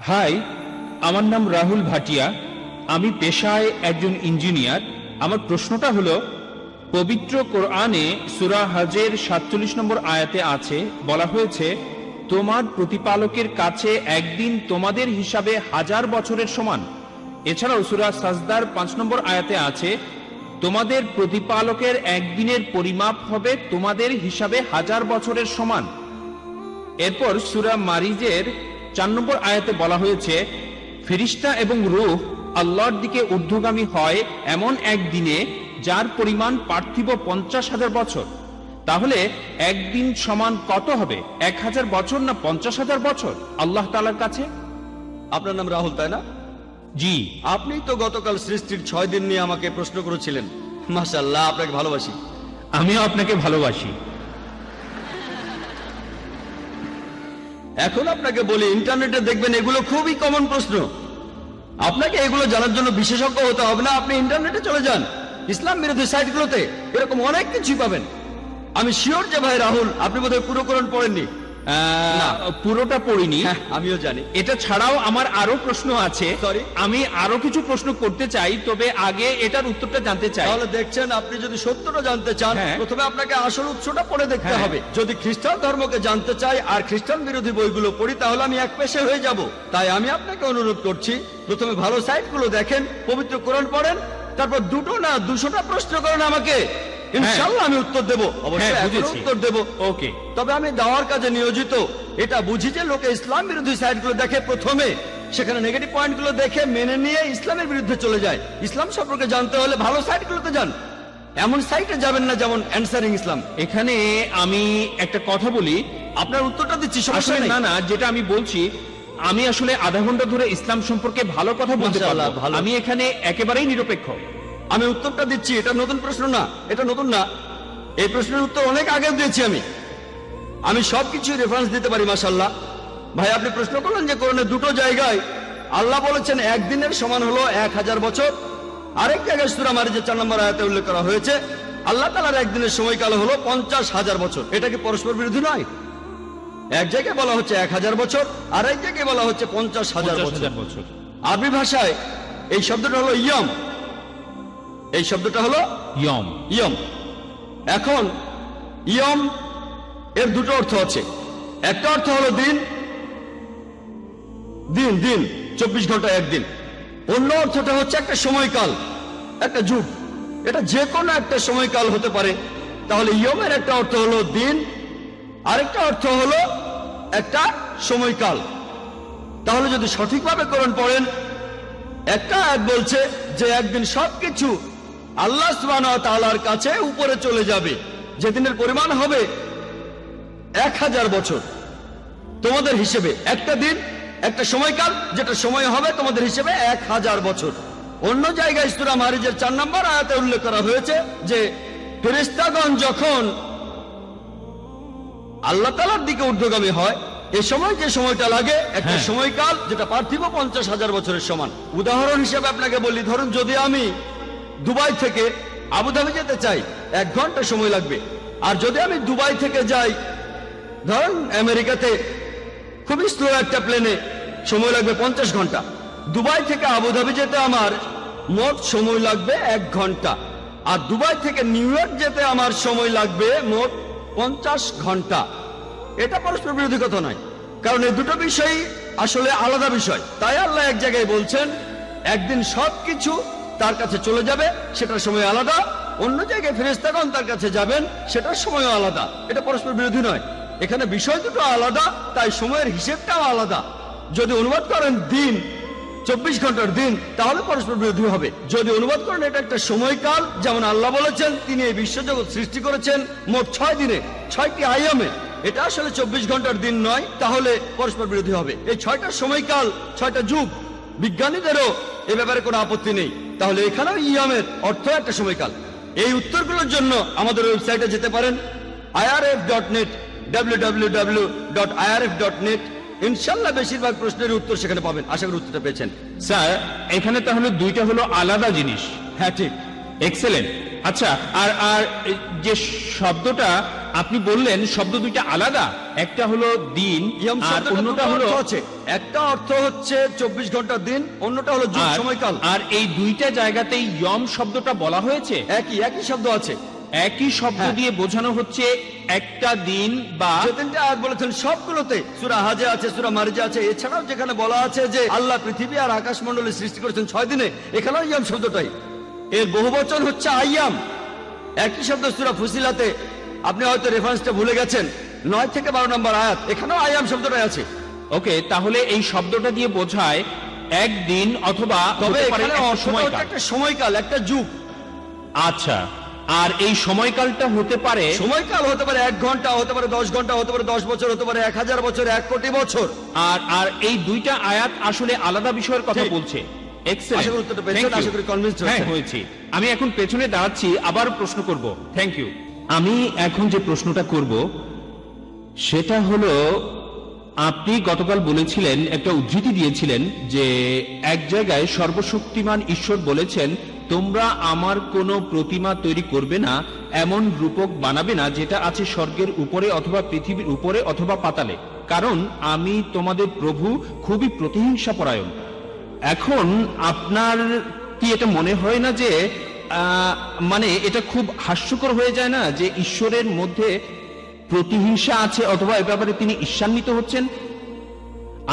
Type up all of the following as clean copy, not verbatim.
High, আমার নাম রাহুল ভাটিয়া। আমি পেশায় একজন ইঞ্জিনিয়ার। আমার প্রশ্নটা হলো, পবিত্র কোরআনে সূরা হজের ৪৭ নম্বর আয়াতে আছে, বলা হয়েছে তোমার প্রতিপালকের কাছে একদিন তোমাদের হিসাবে 1000 বছরের সমান। এছাড়াও সূরা সাজদার 5 নম্বর আয়াতে আছে তোমাদের প্রতিপালকের একদিনের পরিমাপ হবে তোমাদের হিসাবে 1000 বছরের সমান। এরপর সূরা মারিজের 4 নম্বর আয়াতে বলা হয়েছে ফেরেশতা এবং রূহ আল্লাহর দিকে ঊর্ধ্বগামী হয় এমন একদিনে যার পরিমাণ পার্থিব 50,000 বছর। তাহলে একদিন সমান কত হবে, 1000 বছর না 50,000 বছর আল্লাহ তাআলার কাছে? আপনার নাম রাহুল, তাই না? জি। আপনি তো গতকাল সৃষ্টির 6 দিন নিয়ে আমাকে প্রশ্ন করেছিলেন। মাশাআল্লাহ, আপনাকে ভালোবাসি। আমিও আপনাকে ভালোবাসি। এখন আপনাকে বলি, ইন্টারনেটে দেখবেন এগুলো খুবই কমন প্রশ্ন। আপনাকে এগুলো জানার জন্য বিশেষজ্ঞ হতে হবে না, আপনি ইন্টারনেটে চলে যান, ইসলাম বিরোধী সাইটগুলোতে এরকম অনেক কিছুই পাবেন। আমি শিওর যে ভাই রাহুল, আপনি বোধহয় পুরো কোরআন পড়েননি। পুরোটা পড়িনি। আমিও জানি। এটা ছাড়াও আমার আরো প্রশ্ন আছে। সরি, আমি আরো কিছু প্রশ্ন করতে চাই, তবে আগে এটার উত্তরটা জানতে চাই। তাহলে দেখছেন, আপনি যদি সত্যটা জানতে চান, প্রথমে আপনাকে আসল উৎসটা পড়ে দেখতে হবে। যদি খ্রিস্টান ধর্মকে জানতে চাই আর খ্রিস্টান বিরোধী বইগুলো পড়ি, তাহলে আমি এক পেশে হয়ে যাব। তাই আমি আপনাকে অনুরোধ করছি, প্রথমে ভালো সাইটগুলো দেখেন, পবিত্র কোরআন পড়েন, তারপর 2টো না 200টা প্রশ্ন করেন আমাকে, ইনশাআল্লাহ আমি উত্তর দেব। অবশ্যই উত্তর দেব। ওকে। তবে আমি দাওয়ার কাজে নিয়োজিত, এটা বুঝি যে লোকে ইসলাম বিরোধী সাইটগুলো দেখে, প্রথমে সেখানে নেগেটিভ পয়েন্টগুলো দেখে মেনে নিয়ে ইসলামের বিরুদ্ধে চলে যায়। ইসলাম সম্পর্কে জানতে হলে ভালো সাইটগুলোতে যান, এমন সাইটে যাবেন না যেমন অ্যানসারিং ইসলাম। এখানে আমি একটা কথা বলি, আপনার উত্তরটা দিচ্ছি, সমস্যা নেই। না, যেটা আমি বলছি, আমি আসলে আধা ঘন্টা ধরে ইসলাম সম্পর্কে ভালো কথা বলতে পারবো। আমি এখানে একেবারেই নিরপেক্ষ। আমি উত্তরটা দিচ্ছি, এটা নতুন প্রশ্ন না, এটা নতুন না। এই প্রশ্নের উত্তর অনেক আগে দিয়েছি আমি সবকিছু রেফারেন্স দিতে পারি। মাশাআল্লাহ ভাই, আপনি প্রশ্ন করলেন যে কোরআনে 2টো জায়গায় আল্লাহ বলেছেন একদিনের সমান হলো 1000 বছর। আরেক জায়গায় সূরা মারিজের 4 নম্বর আয়াতে উল্লেখ করা হয়েছে আল্লাহ তাআলার একদিনের সময়কাল হলো 50,000 বছর। এটা কি পরস্পর বিরোধী নয়? এক জায়গায় বলা হচ্ছে 1000 বছর, আর এক জায়গায় বলা হচ্ছে 50,000 বছর। আরবি ভাষায় এই শব্দটা হলো ইয়ম। এই শব্দটা হলো ইয়ম। ইয়ম। এখন ইয়ম এর 2টো অর্থ আছে। একটা অর্থ হলো দিন, দিন দিন 24 ঘন্টা একদিন। অন্য অর্থটা হচ্ছে একটা সময়কাল, একটা যুগ। এটা যে কোনো একটা সময়কাল হতে পারে। তাহলে ইয়মের একটা অর্থ হলো দিন, আরেকটা অর্থ হলো একটা সময়কাল। তাহলে যদি সঠিকভাবে কোরআন পড়েন, একটা আয়াত বলছে যে একদিন সবকিছু আল্লাহ সুবহানাহু ওয়া তাআলার কাছে উপরে চলে যাবে, যেদিনের পরিমাণ হবে 1000 বছর তোমাদের হিসেবে। একটা দিন, একটা সময়কাল, যেটা সময় হবে তোমাদের হিসেবে 1000 বছর। অন্য জায়গায় সূরা মারিজের 4 নম্বর আয়াতে উল্লেখ করা হয়েছে যে ফেরেশতাগণ যখন আল্লাহ তাআলার দিকে ঊর্ধ্বগামী হয়, এই সময় যে সময়টা লাগে একটা সময়কাল, যেটা পার্থিব 50,000 বছরের সমান। উদাহরণ হিসেবে আপনাকে বলি, ধরুন যদি আমি দুবাই থেকে আবুধাবি যেতে চাই, 1 ঘন্টা সময় লাগবে। আর যদি আমি দুবাই থেকে যাই ধরুন আমেরিকাতে, খুবই স্লো একটা প্লেনে, সময় লাগবে 50 ঘন্টা। দুবাই থেকে আবুধাবি যেতে আমার মোট সময় লাগবে 1 ঘন্টা, আর দুবাই থেকে নিউ ইয়র্ক যেতে আমার সময় লাগবে মোট 50 ঘন্টা। এটা পরস্পর বিরোধী কথা নয়, কারণ এই 2টো বিষয়ই আসলে আলাদা বিষয়। তাই আল্লাহ এক জায়গায় বলছেন একদিন সবকিছু তার কাছে চলে যাবে, সেটার সময় আলাদা। অন্য জায়গায় ফেরেশতাগণ তার কাছে যাবেন, সেটার সময়ও আলাদা। এটা পরস্পর বিরোধী নয়। এখানে বিষয় দুটো আলাদা, তাই সময়ের হিসেবটাও আলাদা। যদি অনুবাদ করেন দিন, 24 ঘন্টার দিন, তাহলে পরস্পর বিরোধী হবে। যদি অনুবাদ করেন এটা একটা সময়কাল, যেমন আল্লাহ বলেছেন তিনি এই বিশ্বজগৎ সৃষ্টি করেছেন মোট 6 দিনে, 6টি আয়ামে, এটা আসলে 24 ঘন্টার দিন নয়, তাহলে পরস্পর বিরোধী হবে। এই 6টা সময়কাল, 6টা যুগ, বিজ্ঞানীদেরও এ ব্যাপারে কোনো আপত্তি নেই। তাহলে এখানেও ইয়ামের অর্থ একটা সময়কাল। এই উত্তরগুলোর জন্য আমাদের ওয়েবসাইটে যেতে পারেন, irf.net, www.irf.net। ইনশাআল্লাহ বেশিরভাগ প্রশ্নের উত্তর সেখানে পাবেন। আশা করি উত্তরটা পেয়েছেন। স্যার, এখানে তাহলে 2টা হলো আলাদা জিনিস। হ্যাঁ, ঠিক। এক্সেলেন্ট। আচ্ছা, আর আর যে শব্দটা আপনি বললেন, শব্দ দুইটা আলাদা, একটা হলো দিন ইয়ম আর শব্দটার অন্যটা দুটো হলো অর্থ আছে। একটা অর্থ হচ্ছে 24 ঘন্টার দিন, অন্যটা হলো যুগ, সময়কাল। আর এই দুইটা জায়গাতেই ইয়ম শব্দটা বলা হয়েছে, একই শব্দ আছে। একই শব্দ হ্যাঁ। দিয়ে বোঝানো হচ্ছে একটা দিন বা যে তিনটা আয়াত বলেছেন সবগুলোতে, সূরা হাজে আছে, সূরা মারিজে আছে, এছাড়াও যেখানে বলা আছে যে আল্লাহ পৃথিবী আর আকাশমণ্ডলী সৃষ্টি করেছেন 6 দিনে, এখানেও ইয়াম শব্দটাই। এর বহুবচন হচ্ছে আইয়াম। একই শব্দ সূরা ফুসিলাতে, আপনি হয়তো রেফারেন্সটা ভুলে গেছেন, 9 থেকে 12 নম্বর আয়াত, এখানেও আইয়াম শব্দটাই আছে। ওকে, তাহলে এই শব্দটা দিয়ে বোঝায় একদিন অথবা তবে হতে পারে এখানে একটা অর্থটা হচ্ছে একটা সময়কাল, একটা যুগ। আচ্ছা, আর এই সময়কালটা হতে পারে সময়কাল হতে পারে 1 ঘন্টা, হতে পারে 10 ঘন্টা, হতে পারে 10 বছর, হতে পারে 1000 বছর, 1 কোটি বছর। আর আর এই দুইটা আয়াত আসলে আলাদা বিষয়ের কথা ঠিক। বলছে। আশা করি উত্তরটা পেয়েছেন, আশা করি convinced হ্যাঁ, হয়েছেন। হয়েছি। আমি এখন পেছনে দাঁড়াচ্ছি, আবার প্রশ্ন করব। Thank you. আমি এখন যে প্রশ্নটা করব সেটা হলো, আপনি গতকাল বলেছিলেন, একটা উদ্ধৃতি দিয়েছিলেন যে এক জায়গায় সর্বশক্তিমান ঈশ্বর বলেছেন, তোমরা আমার কোনো প্রতিমা তৈরি করবে না, এমন রূপক বানাবে না যেটা আছে স্বর্গের উপরে অথবা পৃথিবীর উপরে অথবা পাতালে, কারণ আমি তোমাদের প্রভু খুবই প্রতিহিংসাপরায়ণ। এখন আপনার কি এটা মনে হয় না যে মানে এটা খুব হাস্যকর হয়ে যায় না যে ঈশ্বরের মধ্যে প্রতিহিংসা আছে অথবা এ ব্যাপারে তিনি ঈর্ষান্বিত হচ্ছেন?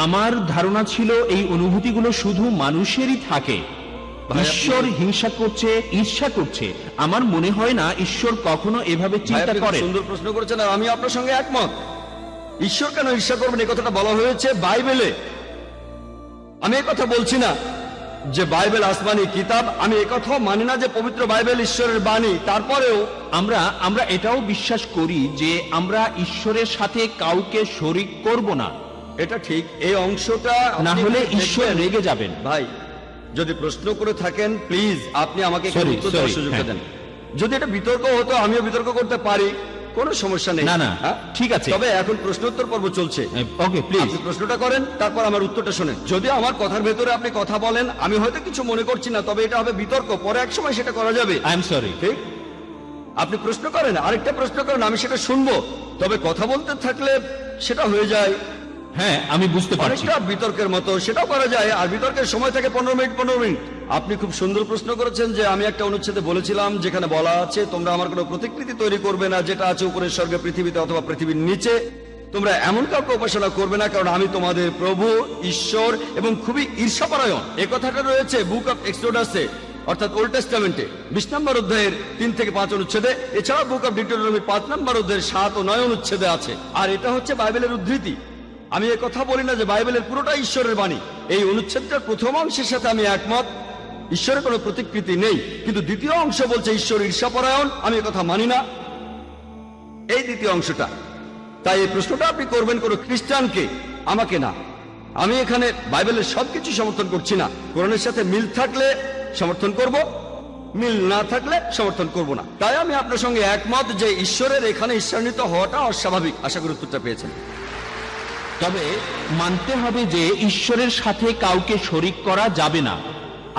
আমার ধারণা ছিল এই অনুভূতিগুলো শুধু মানুষেরই থাকে। ভাই, ঈশ্বর হিংসা করছে, ঈর্ষা করছে, আমার মনে হয় না ঈশ্বর কখনো এভাবে ভাই, চিন্তা আপনি খুব করেন। সুন্দর প্রশ্ন করেছেন, আর আমি আপনার সঙ্গে একমত। ঈশ্বর কেন ঈর্ষা করবেন, এই কথাটা বলা হয়েছে বাইবেলে। আমি এই কথা বলছি না যে বাইবেল আসমানি কিতাব, আমি এই কথাও মানি না যে পবিত্র বাইবেল ঈশ্বরের বাণী। তারপরেও আমরা এটাও বিশ্বাস করি যে আমরা ঈশ্বরের সাথে কাউকে শরিক করব না, এটা ঠিক। এই অংশটা না আপনি হলে দেখবেন। ঈশ্বর রেগে যাবেন। ভাই, যদি প্রশ্ন করে থাকেন প্লিজ আপনি আমাকে একটু Sorry, উত্তর দেওয়ার sorry, সুযোগটা হ্যাঁ। দেন। যদি এটা বিতর্ক হতো, আমিও বিতর্ক করতে পারি, কোনো সমস্যা নেই। না, না, হ্যাঁ? ঠিক আছে। তবে এখন প্রশ্নোত্তর পর্ব চলছে। ওকে, প্লিজ। আপনি প্রশ্নটা করেন, তারপর আমার উত্তরটা শোনেন। যদি আমার কথার ভেতরে আপনি কথা বলেন, আমি হয়তো কিছু মনে করছি না, তবে এটা হবে বিতর্ক, পরে এক সময় সেটা করা যাবে। I am sorry. ঠিক, আপনি প্রশ্ন করেন, আরেকটা প্রশ্ন করেন, আমি সেটা শুনবো। তবে কথা বলতে থাকলে সেটা হয়ে যায় হ্যাঁ, আমি বুঝতে পারছি। অনেকটা বিতর্কের মতো, সেটাও করা যায়। আর বিতর্কের সময় থাকে 15 মিনিট 15 মিনিট। আপনি খুব সুন্দর প্রশ্ন করেছেন যে আমি একটা অনুচ্ছেদে বলেছিলাম যেখানে বলা আছে, তোমরা আমার কোনো প্রতিকৃতি তৈরি করবে না যেটা আছে উপরের স্বর্গে, পৃথিবীতে অথবা পৃথিবীর নিচে। তোমরা এমন কাউকে উপাসনা করবে না, কারণ আমি তোমাদের প্রভু ঈশ্বর এবং খুবই ঈর্ষাপরায়ণ। এই কথাটা রয়েছে বুক অফ এক্সোডাসে, অর্থাৎ ওল্ড টেস্টামেন্টে 20 নম্বর অধ্যায়ের 3 থেকে 5 অনুচ্ছেদে। এছাড়া বুক অফ ডিউটেরোনমি 5 নম্বর অধ্যায়ের 7 ও 9 অনুচ্ছেদে আছে। আর এটা হচ্ছে বাইবেলের উদ্ধৃতি। আমি এই কথা বলি না যে বাইবেলের পুরোটা ঈশ্বরের বাণী। এই অনুচ্ছেদটার প্রথম অংশের সাথে আমি একমত, ঈশ্বরের কোনো প্রতিকৃতি নেই, কিন্তু দ্বিতীয় অংশ বলছে ঈশ্বর ঈর্ষাপরায়ণ। আমি এই কথা মানি না, এই দ্বিতীয় অংশটা। তাই এই প্রশ্নটা আপনি করবেন কোনো খ্রিস্টানকে, আমাকে না। আমি এখানে বাইবেলের সবকিছু সমর্থন করছি না। কোরআনের সাথে মিল থাকলে সমর্থন করব, মিল না থাকলে সমর্থন করব না। তাই আমি আপনার সঙ্গে একমত যে ঈশ্বরের এখানে ঈর্ষান্বিত হওয়াটা অস্বাভাবিক। আশা করি উত্তরটা পেয়েছেন। তবে মানতে হবে যে ঈশ্বরের সাথে কাউকে শরিক করা যাবে না,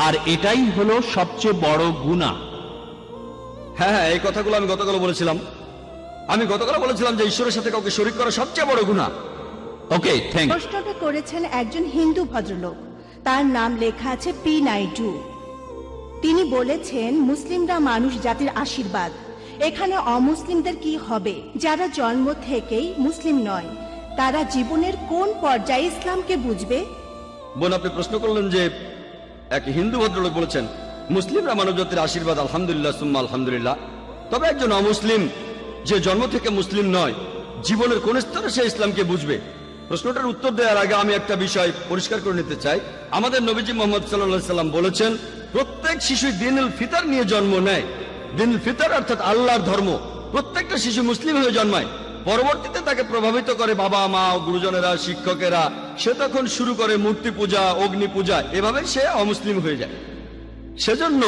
আর এটাই হলো সবচেয়ে বড় গুনাহ। হ্যাঁ, এই কথাগুলো আমি গতকাল বলেছিলাম। আমি গতকাল বলেছিলাম যে ঈশ্বরের সাথে কাউকে শরিক করা সবচেয়ে বড় গুনাহ। ওকে, থ্যাংক। প্রশ্নটা করেছেন একজন হিন্দু ভদ্রলোক, তার নাম লেখা আছে পি নাইডু। তিনি বলেছেন, মুসলিমরা মানুষ জাতির আশীর্বাদ, এখানে অমুসলিমদের কি হবে যারা জন্ম থেকেই মুসলিম নয়? তারা জীবনের কোন পর্যায়ে ইসলামকে বুঝবে? বোন, আপনি প্রশ্ন করলেন যে এক হিন্দু ভদ্রলোক বলেছেন মুসলিমরা মানবজাতির আশীর্বাদ, আলহামদুলিল্লাহ সুম্মা আলহামদুলিল্লাহ। তবে একজন অমুসলিম যে জন্ম থেকে মুসলিম নয়, জীবনের কোন স্তরে সে ইসলামকে বুঝবে? প্রশ্নটার উত্তর দেওয়ার আগে আমি একটা বিষয় পরিষ্কার করে নিতে চাই। আমাদের নবীজি মোহাম্মদ সাল্লাল্লাহু আলাইহি সাল্লাম বলেছেন, প্রত্যেক শিশু দীনুল ফিতর নিয়ে জন্ম নেয়। দীনুল ফিতর অর্থাৎ আল্লাহর ধর্ম। প্রত্যেকটা শিশু মুসলিম হয়ে জন্মায়, পরবর্তীতে তাকে প্রভাবিত করে বাবা মা, গুরুজনেরা, শিক্ষকেরা। সে তখন শুরু করে মূর্তি পূজা, অগ্নি পূজা, এভাবে সে অমুসলিম হয়ে যায়। সেজন্য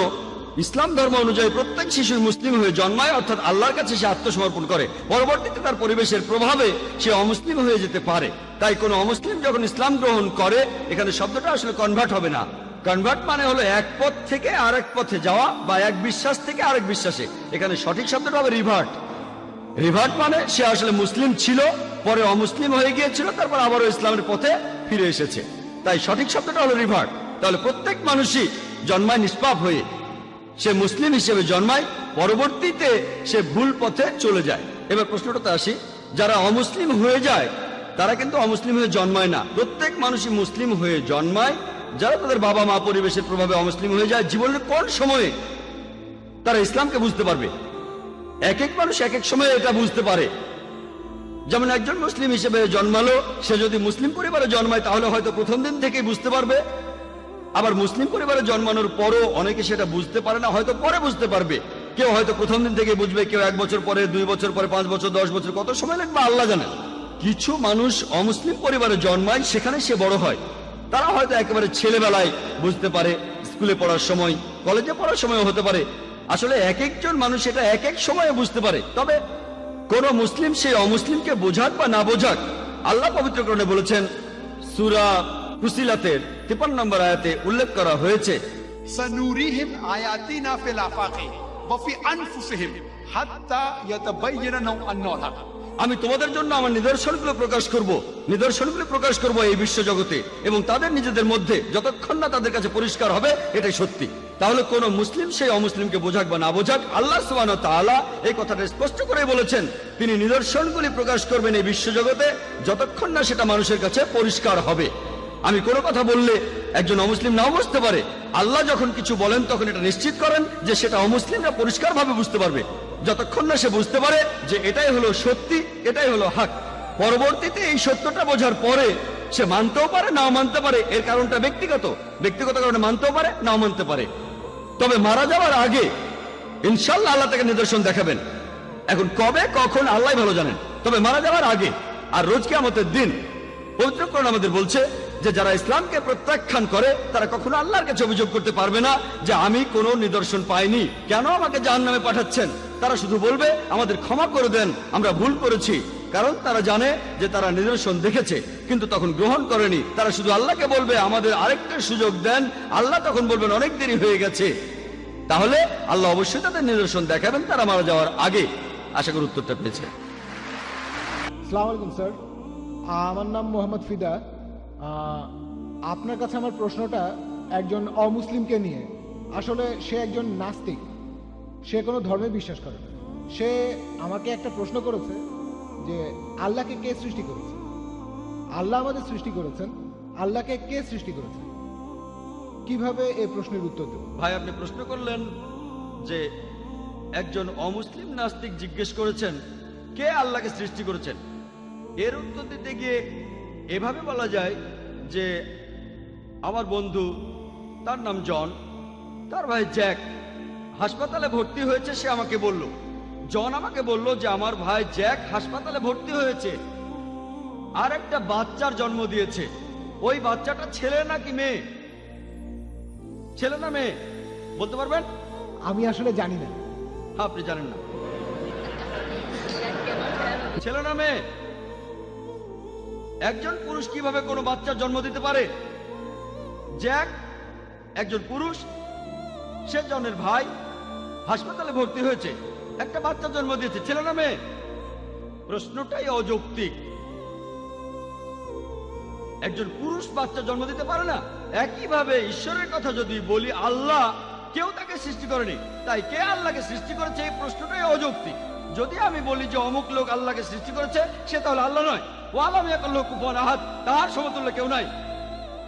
ইসলাম ধর্ম অনুযায়ী প্রত্যেক শিশু মুসলিম হয়ে জন্মায়, অর্থাৎ আল্লাহর কাছে সে আত্মসমর্পণ করে। পরবর্তীতে তার পরিবেশের প্রভাবে সে অমুসলিম হয়ে যেতে পারে। তাই কোনো অমুসলিম যখন ইসলাম গ্রহণ করে, এখানে শব্দটা আসলে কনভার্ট হবে না, কনভার্ট মানে হলো এক পথ থেকে আরেক পথে যাওয়া বা এক বিশ্বাস থেকে আরেক বিশ্বাসে। এখানে সঠিক শব্দটা হবে রিভার্ট। রিভার্ট মানে সে আসলে মুসলিম ছিল, পরে অমুসলিম হয়ে গিয়েছিল, তারপর আবারও ইসলামের পথে ফিরে এসেছে। তাই সঠিক শব্দটা হলো রিভার্ট। তাহলে প্রত্যেক মানুষই জন্মায় নিষ্পাপ হয়ে, সে মুসলিম হিসেবে জন্মায়, পরবর্তীতে সে ভুল পথে চলে যায়। এবার প্রশ্নটাতে আসি, যারা অমুসলিম হয়ে যায় তারা কিন্তু অমুসলিম হয়ে জন্মায় না। প্রত্যেক মানুষই মুসলিম হয়ে জন্মায়। যারা তাদের বাবা মা পরিবেশের প্রভাবে অমুসলিম হয়ে যায়, জীবনের কোন সময়ে তারা ইসলামকে বুঝতে পারবে? এক এক মানুষ এক এক সময়ে এটা বুঝতে পারে। যেমন একজন মুসলিম হিসেবে জন্মালো, সে যদি মুসলিম পরিবারে জন্মায় তাহলে হয়তো প্রথম দিন থেকেই বুঝতে পারবে। আবার মুসলিম পরিবারে জন্মানোর পরও অনেকে সেটা বুঝতে পারে না, হয়তো পরে বুঝতে পারবে। কেউ হয়তো প্রথম দিন থেকে বুঝবে, কেউ 1 বছর পরে, 2 বছর পরে, 5 বছর, 10 বছর, কত সময় লাগবে আল্লাহ জানেন। কিছু মানুষ অমুসলিম পরিবারে জন্মায়, সেখানে সে বড় হয়। তারা হয়তো একেবারে ছেলেবেলায় বুঝতে পারে, স্কুলে পড়ার সময়, কলেজে পড়ার সময় হতে পারে। আসলে এক একজন মানুষ এটা এক এক সময়ে বুঝতে পারে। তবে কোন মুসলিম সেই অমুসলিমকে বোঝাক বা না বোঝাক, আল্লাহ পবিত্রকরণে বলেছেন, সূরা ফুসিলাতের 53 নম্বর আয়াতে উল্লেখ করা হয়েছে, سنوريهم آياتنا في الآفاق وفي أنفسهم حتى يتبين لهم أنه الحق। আমি তোমাদের জন্য আমার নিদর্শনগুলো প্রকাশ করব এই বিশ্বজগতে এবং তাদের নিজেদের মধ্যে, যতক্ষণ না তাদের কাছে পরিষ্কার হবে এটাই সত্যি। তাহলে কোন মুসলিম সেই অমুসলিমকে বোঝাক বা না বোঝাক, আল্লাহ সুবহানাহু ওয়া তাআলা এই কথাটা স্পষ্ট করে বলেছেন, তিনি নিদর্শনগুলি প্রকাশ করবেন এই বিশ্বজগতে যতক্ষণ না সেটা মানুষের কাছে পরিষ্কার হবে। আমি কোনো কথা বললে একজন অমুসলিম নাও বুঝতে পারে, আল্লাহ যখন কিছু বলেন তখন এটা নিশ্চিত করেন যে সেটা অমুসলিমরা পরিষ্কারভাবে বুঝতে পারবে, যতক্ষণ না সে বুঝতে পারে যে এটাই হলো সত্যি, এটাই হলো হক। পরবর্তীতে এই সত্যটা বোঝার পরে সে মানতেও পারে নাও মানতে পারে, এর কারণটা ব্যক্তিগত কারণে মানতেও পারে নাও মানতে পারে। তবে মারা যাওয়ার আগে ইনশাআল্লাহ আল্লাহ তাকে নিদর্শন দেখাবেন। এখন কবে কখন আল্লাহ ভালো জানেন, তবে মারা যাওয়ার আগে আর রোজ কিয়ামতের দিন পবিত্র কোরআন আমাদের বলছে যে যারা ইসলামকে প্রত্যাখ্যান করে তারা কখনো আল্লাহর কাছে অভিযোগ করতে পারবে না যে আমি কোনো নিদর্শন পাইনি, কেন আমাকে জাহান্নামে পাঠাচ্ছেন। তারা শুধু বলবে আমাদের ক্ষমা করে দেন, আমরা ভুল করেছি। কারণ তারা জানে যে তারা নিদর্শন দেখেছে কিন্তু তখন গ্রহণ করেনি। তারা শুধু আল্লাহকে বলবে আমাদের আরেকটা সুযোগ দেন, আল্লাহ তখন বলবেন অনেক দেরি হয়ে গেছে। তাহলে আল্লাহ অবশ্যই তাদের নিদর্শন দেখাবেন তারা মারা যাওয়ার আগে। আশা করি উত্তরটা পেয়েছে। আসসালামু আলাইকুম স্যার, আমার নাম মোহাম্মদ ফিদা। আপনার কাছে আমার প্রশ্নটা একজন অমুসলিমকে নিয়ে। আসলে সে একজন নাস্তিক, সে কোনো ধর্মে বিশ্বাস করে না। সে আমাকে একটা প্রশ্ন করেছে যে আল্লাহকে কে সৃষ্টি করেছে? আল্লাহ আমাদের সৃষ্টি করেছেন, আল্লাহকে কে সৃষ্টি করেছেন? কিভাবে এই প্রশ্নের উত্তর দেব? ভাই, আপনি প্রশ্ন করলেন যে একজন অমুসলিম নাস্তিক জিজ্ঞেস করেছেন কে আল্লাহকে সৃষ্টি করেছেন। এর উত্তর দিতে গিয়ে এভাবে বলা যায় যে আমার বন্ধু, তার নাম জন, তার ভাই জ্যাক হাসপাতালে ভর্তি হয়েছে। সে আমাকে বলল, জন আমাকে বলল যে আমার ভাই জ্যাক হাসপাতালে ভর্তি হয়েছে, আর একটা বাচ্চার জন্ম দিয়েছে। ওই বাচ্চাটা ছেলে নাকি মেয়ে? ছেলে না মেয়ে বলতে পারবেন? আমি আসলে জানি না। আপনি জানেন না? ছেলে না মেয়ে? একজন পুরুষ কিভাবে কোনো বাচ্চার জন্ম দিতে পারে? জ্যাক একজন পুরুষ, সে জনের ভাই, হাসপাতালে ভর্তি হয়েছে, একটা বাচ্চার জন্ম দিয়েছে, ছেলে না মেয়ে? প্রশ্নটাই অযৌক্তিক। একজন পুরুষ বাচ্চা জন্ম দিতে পারে না। একইভাবে ঈশ্বরের কথা যদি বলি, আল্লাহ কেউ তাকে সৃষ্টি করেনি, তাই কে আল্লাহকে সৃষ্টি করেছে এই প্রশ্নটাই অযৌক্তিক। যদি আমি বলি যে অমুক লোক আল্লাহকে সৃষ্টি করেছে, সে তাহলে আল্লাহ নয়। ও আল্লাহ কুফুয়ান আহাদ, তার সমতুল্য কেউ নাই।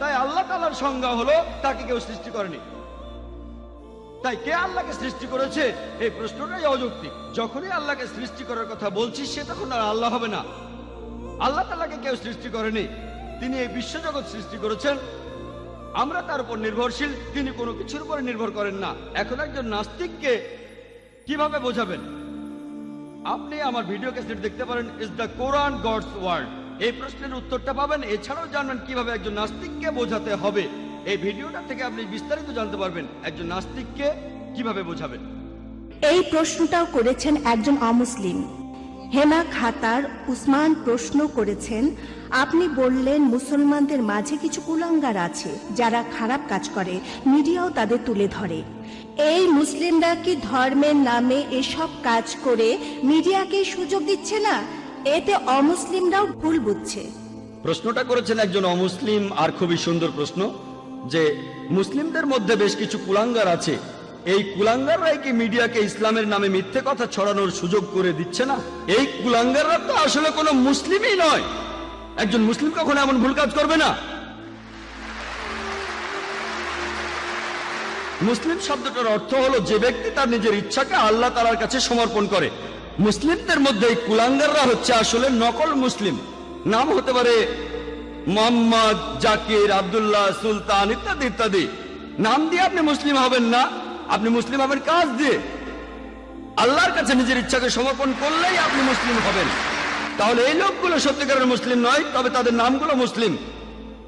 তাই আল্লাহ তাআলার সংজ্ঞা হলো তাকে কেউ সৃষ্টি করেনি। তাই কে আল্লাহকে সৃষ্টি করেছে এই প্রশ্নটাই অযৌক্তিক। যখনই আল্লাহকে সৃষ্টি করার কথা বলছি সে তখন আর আল্লাহ হবে না। আল্লাহ তাআলাকে কেউ সৃষ্টি করেনি, তিনি এই বিশ্বজগৎ সৃষ্টি করেছেন, আমরা তার উপর নির্ভরশীল, তিনি কোনো কিছুর উপরে নির্ভর করেন না। এখন একজন নাস্তিককে কিভাবে বোঝাবেন? আপনি আমার ভিডিও ক্যাসেট দেখতে পারেন, is the Quran God's word. এই প্রশ্নের উত্তরটা পাবেন। এছাড়াও জানবেন কিভাবে একজন নাস্তিককে বোঝাতে হবে। এই ভিডিওটা থেকে আপনি বিস্তারিত জানতে পারবেন একজন নাস্তিককে কিভাবে বোঝাবেন। এই প্রশ্নটাও করেছেন একজন অমুসলিম। হেনা খাতার উসমান প্রশ্ন করেছেন, আপনি বললেন মুসলমানদের মাঝে কিছু কুলাঙ্গার আছে যারা খারাপ কাজ করে, মিডিয়াও তাদের তুলে ধরে। এই মুসলিমরা কি ধর্মের নামে এসব কাজ করে মিডিয়াকে সুযোগ দিচ্ছে না? এতে অমুসলিমরাও ভুল বুঝছে। প্রশ্নটা করেছেন একজন অমুসলিম, আর খুবই সুন্দর প্রশ্ন, যে মুসলিমদের মধ্যে বেশ কিছু কুলাঙ্গার আছে, এই কুলাঙ্গাররাই কি মিডিয়াকে ইসলামের নামে মিথ্যে কথা ছড়ানোর সুযোগ করে দিচ্ছে না? এই কুলাঙ্গাররা তো আসলে কোনো মুসলিমই নয়। একজন মুসলিম কখনো এমন ভুল কাজ করবে না। মুসলিম শব্দটার অর্থ হলো যে ব্যক্তি তার নিজের ইচ্ছাকে আল্লাহ তাআলার কাছে সমর্পণ করে। মুসলিমদের মধ্যে এই কুলাঙ্গাররা হচ্ছে আসলে নকল মুসলিম। নাম হতে পারে মোহাম্মদ, জাকির, আব্দুল্লাহ, সুলতান ইত্যাদি ইত্যাদি। নাম দিয়ে আপনি মুসলিম হবেন না, আপনি মুসলিম হবেন কাজ দিয়ে। আল্লাহর কাছে নিজের ইচ্ছাকে সমর্পণ করলেই আপনি মুসলিম হবেন। তাহলে এই লোকগুলো সত্যিকারের মুসলিম নয়, তবে তাদের নামগুলো মুসলিম।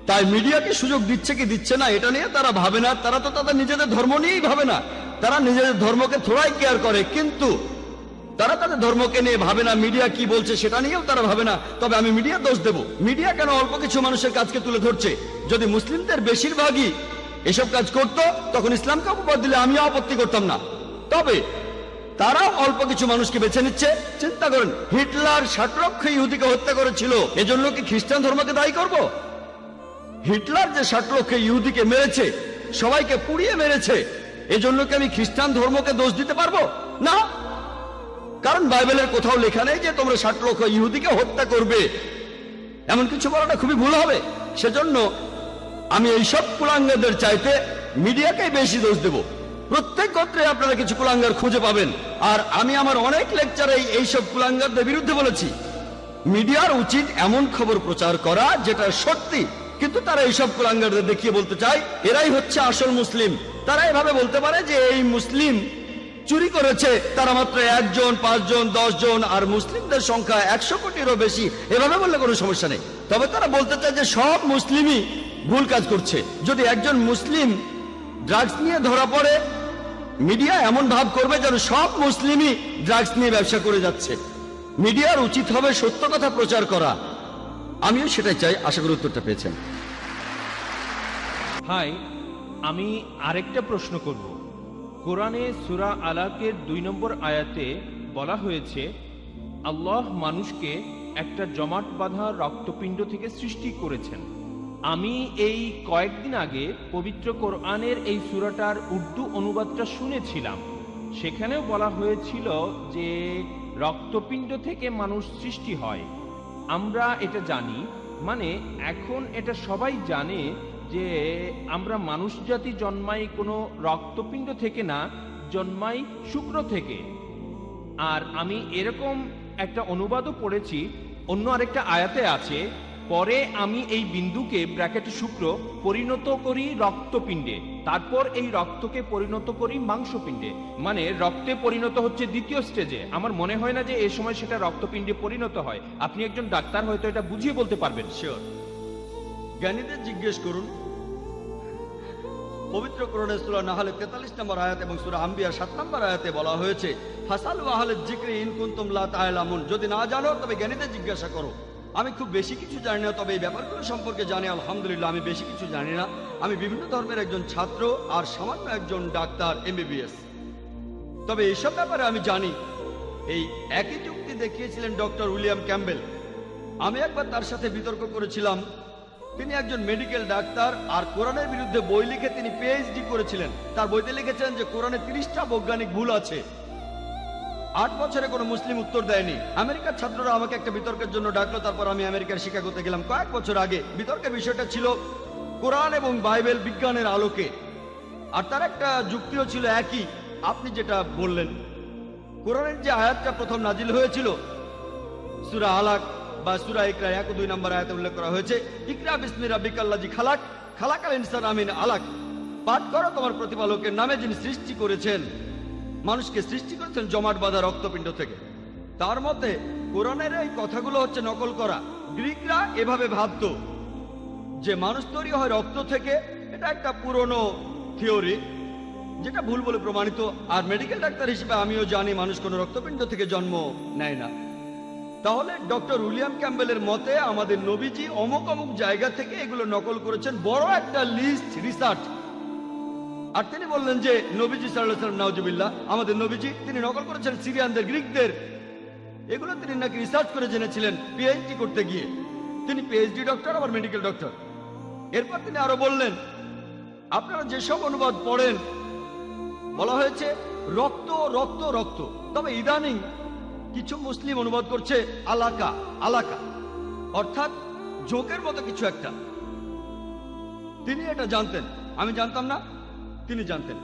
তাই মিডিয়াকে সুযোগ দিচ্ছে কি দিচ্ছে না এটা নিয়ে তারা ভাবে না। তারা তো তাদের নিজেদের ধর্ম নিয়েই ভাবে না, তারা নিজেদের ধর্মকে থোড়াই কেয়ার করে, কিন্তু তারা তাদের ধর্মকে নিয়ে ভাবে না। মিডিয়া কি বলছে সেটা নিয়েও তারা ভাবে না। তবে আমি মিডিয়া দোষ দেব, মিডিয়া কেন অল্প কিছু মানুষের কাজকে তুলে ধরছে? যদি মুসলিমদের বেশিরভাগই এসব কাজ করত, তখন ইসলামকে অপবাদ দিলে আমিও আপত্তি করতাম না। তবে তারা অল্প কিছু মানুষকে বেছে নিচ্ছে। চিন্তা করেন, হিটলার 60 লক্ষ ইহুদিকে হত্যা করেছিল, এজন্য কি খ্রিস্টান ধর্মকে দায়ী করব? হিটলার যে 60 লক্ষ ইহুদিকে মেরেছে, সবাইকে পুড়িয়ে মেরেছে, এজন্য কি আমি খ্রিস্টান ধর্মকে দোষ দিতে পারবো না? কারণ বাইবেলের কোথাও লেখা নেই যে তোমরা 60 লক্ষ ইহুদিকে হত্যা করবে। এমন কিছু বলাটা খুবই ভুল হবে। সেজন্য আমি এইসব কুলাঙ্গারদের চাইতে মিডিয়াকে বেশি দোষ দেব। প্রত্যেক গোত্রে আপনারা কিছু কুলাঙ্গার খুঁজে পাবেন, আর আমি আমার অনেক লেকচারে এইসব কুলাঙ্গারদের বিরুদ্ধে বলেছি। মিডিয়ার উচিত এমন খবর প্রচার করা যেটা সত্যি, কিন্তু তারা এইসব কুলাঙ্গারদের দেখিয়ে বলতে চায় এরাই হচ্ছে আসল মুসলিম। তারা এভাবে বলতে পারে যে এই মুসলিম চুরি করেছে তারা মাত্র 1 জন, 5 জন, 10 জন, আর মুসলিমদের সংখ্যা 100 কোটিরও বেশি। এভাবে বললে কোনো সমস্যা নেই। তবে তারা বলতে চায় যে সব মুসলিমই ভুল কাজ করছে। যদি একজন মুসলিম ড্রাগস নিয়ে ধরা পড়ে, মিডিয়া এমন ভাব করবে যেন সব মুসলিমই ড্রাগস নিয়ে ব্যবসা করে যাচ্ছে। মিডিয়ার উচিত হবে সত্য কথা প্রচার করা। আমিও সেটাই চাই। আশা করি উত্তরটা পেয়েছেন। হাই, আমি আরেকটা প্রশ্ন করব। কোরআনে সূরা আলাকের 2 নম্বর আয়াতে বলা হয়েছে আল্লাহ মানুষকে একটা জমাট বাঁধা রক্তপিণ্ড থেকে সৃষ্টি করেছেন। আমি এই কয়েকদিন আগে পবিত্র কোরআনের এই সূরাটার উর্দু অনুবাদটা শুনেছিলাম। সেখানেও বলা হয়েছিল যে রক্তপিণ্ড থেকে মানুষ সৃষ্টি হয়। আমরা এটা জানি, মানে এখন এটা সবাই জানে যে আমরা মানুষ জাতি জন্মাই কোনো রক্তপিণ্ড থেকে না, জন্মাই শুক্র থেকে। আর আমি এরকম একটা অনুবাদও পড়েছি, অন্য আরেকটা আয়াতে আছে, পরে আমি এই বিন্দুকে ব্র্যাকেটে শুক্র পরিণত করি রক্তপিণ্ডে, তারপর এই রক্তকে পরিণত করি মাংসপিণ্ডে। মানে রক্তে পরিণত হচ্ছে দ্বিতীয় স্টেজে। আমার মনে হয় না যে এই সময় সেটা রক্তপিণ্ডে পরিণত হয়। আপনি একজন ডাক্তার, হয়তো এটা বুঝিয়ে বলতে পারবেন। শিওর, জ্ঞানীদের জিজ্ঞেস করুন। পবিত্র কোরআনে সূরা নাহলে 43 নম্বর আয়াত এবং সূরা আম্বিয়া 7 নম্বর আয়াতে বলা হয়েছে ফাসালু আহলে যিকরি ইন কুনতুম লা তা'লামুন, যদি না জানো তবে জ্ঞানীদের জিজ্ঞাসা করো। আমি খুব বেশি কিছু জানি না, তবে এই ব্যাপারগুলো সম্পর্কে জানি আলহামদুলিল্লাহ। আমি বেশি কিছু জানি না, আমি বিভিন্ন ধর্মের একজন ছাত্র আর সামান্য একজন ডাক্তার MBBS। তবে এইসব ব্যাপারে আমি জানি। এই একই যুক্তি দেখিয়েছিলেন ডক্টর উইলিয়াম ক্যাম্বেল। আমি একবার তার সাথে বিতর্ক করেছিলাম। তিনি একজন মেডিকেল ডাক্তার, আর কোরআনের বিরুদ্ধে বই লিখে তিনি PhD করেছিলেন। তার বইতে লিখেছেন যে কোরআনে 30টা বৈজ্ঞানিক ভুল আছে। 8 বছরে কোনো মুসলিম উত্তর দেয়নি। আমেরিকার ছাত্ররা আমাকে একটা বিতর্কের জন্য ডাকলো, তারপর আমি আমেরিকার শিকাগোতে গেলাম কয়েক বছর আগে। বিতর্কের বিষয়টা ছিল কোরআন এবং বাইবেল বিজ্ঞানের আলোকে, আর তার একটা যুক্তিও ছিল একই, আপনি যেটা বললেন। কোরআনের যে আয়াতটা প্রথম নাজিল হয়েছিল সূরা আলাক বা সূরা ইকরা 1 ও 2 নম্বর আয়াতে উল্লেখ করা হয়েছে ইকরা বিসমি রাব্বিকাল্লাযী খালাক খালাকাল ইনসানা মিন আলাক, পাঠ করো তোমার প্রতিপালকের নামে যিনি সৃষ্টি করেছেন। মানুষকে সৃষ্টি করেছেন জমাট বাঁধা রক্তপিণ্ড থেকে। তার মতে কোরআনের এই কথাগুলো হচ্ছে নকল করা। গ্রিকরা এভাবে ভাবতো যে মানুষ তৈরি হয় রক্ত থেকে। এটা একটা পুরনো থিওরি যেটা ভুল বলে প্রমাণিত। আর মেডিকেল ডাক্তার হিসেবে আমিও জানি মানুষ কোনো রক্তপিণ্ড থেকে জন্ম নেয় না। তাহলে ডক্টর উইলিয়াম ক্যাম্বেলের মতে আমাদের নবীজি অমুক অমুক জায়গা থেকে এগুলো নকল করেছেন, বড় একটা লিস্ট রিসার্চ। আর তিনি বললেন যে নবীজি সাল্লাল্লাহু আলাইহি ওয়াসাল্লাম নাউজুবিল্লাহ, আমাদের নবীজি তিনি নকল করেছেন সিরিয়ানদের, গ্রিকদের। এগুলো তিনি নাকি রিসার্চ করে জেনেছিলেন পিএইচডি করতে গিয়ে। তিনি পিএইচডি ডক্টর, আবার মেডিকেল ডক্টর। এরপর তিনি আরো বললেন, আপনারা যেসব অনুবাদ পড়েন বলা হয়েছে রক্ত রক্ত রক্ত, তবে ইদানিং কিছু মুসলিম অনুবাদ করছে আলাকা আলাকা, অর্থাৎ জোকের মতো কিছু একটা। তিনি এটা জানতেন, আমি জানতাম না, তিনি জানতেন।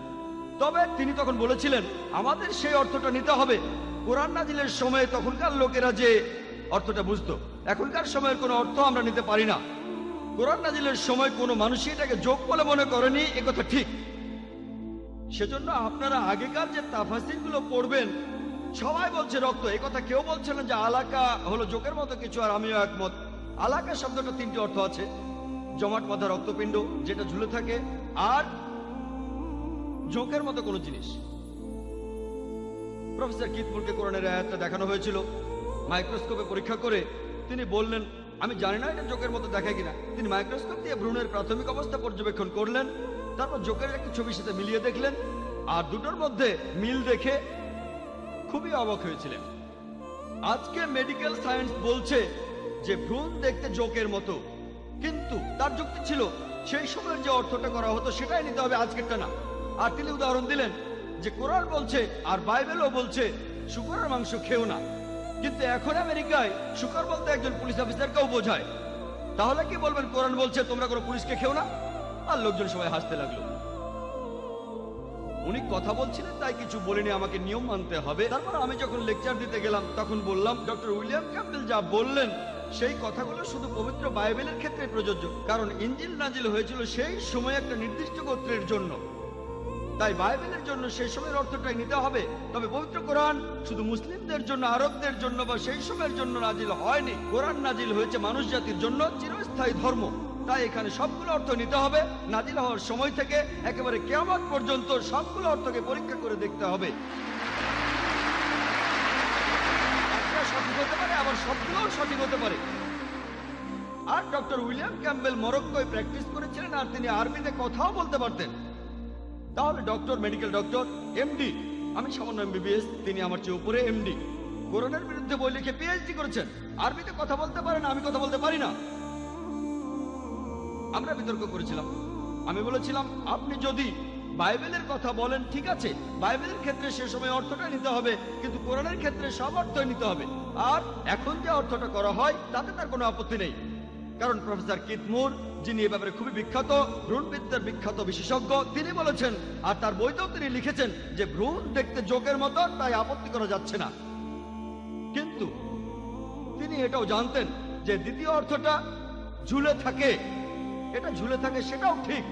তবে তিনি তখন বলেছিলেন আমাদের সেই অর্থটা নিতে হবে। কোরআন নাজিলের সময়ে তখনকার লোকেরা যে অর্থটা বুঝতো, এখনকার সময়ের কোনো অর্থ আমরা নিতে পারি না। কোরআন নাজিলের সময় কোনো মানুষই এটাকে যোগ বলে মনে করেনি, একথা ঠিক। সেজন্য আপনারা আগেকার যে তাফাসিরগুলো পড়বেন সবাই বলছে রক্ত, এই কথা কেউ বলছে না যে আলাকা হলো জোকের মতো কিছু। আর আমিও একমত। আলাকা শব্দটা তিনটি অর্থ আছে: জমাট বাঁধা রক্তপিণ্ড যেটা ঝুলে থাকে, আর জোকের মতো কোনো জিনিস। প্রফেসর কিথমুরকে কোরআনের আয়াতটা দেখানো হয়েছিল মাইক্রোস্কোপে পরীক্ষা করে। তিনি বললেন আমি জানি না এটা জোকের মতো দেখায় কিনা। তিনি মাইক্রোস্কোপ দিয়ে ভ্রূণের প্রাথমিক অবস্থা পর্যবেক্ষণ করলেন, তারপর জোকের একটি ছবির সাথে মিলিয়ে দেখলেন, আর দুটোর মধ্যে মিল দেখে খুবই অবাক হয়েছিলেন। আজকে মেডিকেল সায়েন্স বলছে যে ভ্রূণ দেখতে জোকের মতো, কিন্তু তার যুক্তি ছিল সেই সময়ের যে অর্থটা করা হতো সেটাই নিতে হবে, আজকেরটা না। আর তিনি উদাহরণ দিলেন যে কোরআন বলছে আর বাইবেলও বলছে শূকরের মাংস খেও না, কিন্তু এখন আমেরিকায় শূকর বলতে একজন পুলিশ অফিসারকেও বোঝায়। তাহলে কি বলবেন কোরআন বলছে তোমরা কোনো পুলিশকে খেও না? আর লোকজন সবাই হাসতে লাগলো। উনি কথা বলছিলেন তাই কিছু বলেনি, আমাকে নিয়ম মানতে হবে। তারপর আমি যখন লেকচার দিতে গেলাম তখন বললাম ডক্টর উইলিয়াম ক্যাম্বেল যা বললেন সেই কথাগুলো শুধু পবিত্র বাইবেলের ক্ষেত্রে প্রযোজ্য, কারণ ইনজিল নাজিল হয়েছিল সেই সময় একটা নির্দিষ্ট গোত্রের জন্য। তাই বাইবেলের জন্য সেই সময়ের অর্থটাই নিতে হবে। তবে পবিত্র কোরআন শুধু মুসলিমদের জন্য, আরবদের জন্য বা সেই সময়ের জন্য নাজিল হয়নি। কোরআন নাজিল হয়েছে মানুষ জাতির জন্য, চিরস্থায়ী ধর্ম। তাই এখানে সবগুলো অর্থ নিতে হবে। নাজিল হওয়ার সময় থেকে একেবারে কিয়ামত পর্যন্ত সবগুলো অর্থকে পরীক্ষা করে দেখতে হবে। একটা সঠিক হতে পারে, আবার সবগুলোও সঠিক হতে পারে। আর ডক্টর উইলিয়াম ক্যাম্বেল মরক্কোয় প্র্যাকটিস করেছিলেন, আর তিনি আরবিতে কথাও বলতে পারতেন। তাহলে ডক্টর, মেডিকেল ডক্টর, এমডি, আমি সামান্য এমবিবিএস, তিনি আমার চেয়ে উপরে এমডি, কোরআনের বিরুদ্ধে বই লিখে পিএইচডি করেছেন, আরবিতে কথা বলতে পারেন, আমি কথা বলতে পারি না। আমরা বিতর্ক করেছিলাম। আমি বলেছিলাম আপনি যদি বাইবেলের কথা বলেন ঠিক আছে, বাইবেলের ক্ষেত্রে সে সময় অর্থটা নিতে হবে, কিন্তু কোরআনের ক্ষেত্রে সব অর্থই নিতে হবে। আর এখন যে অর্থটা করা হয় তাতে তার কোনো আপত্তি নেই, কারণ প্রফেসর কিথমুর, যিনি এ ব্যাপারে খুবই বিখ্যাত, ভ্রূণবিদ্যার বিখ্যাত বিশেষজ্ঞ, তিনি বলেছেন, আর তার বইতেও তিনি লিখেছেন যে ভ্রূণ দেখতে জোকের মতো, তাই আপত্তি করা যাচ্ছে না। কিন্তু তিনি এটাও জানতেন যে দ্বিতীয় অর্থটা ঝুলে থাকে, এটা ঝুলে থাকে সেটাও ঠিক।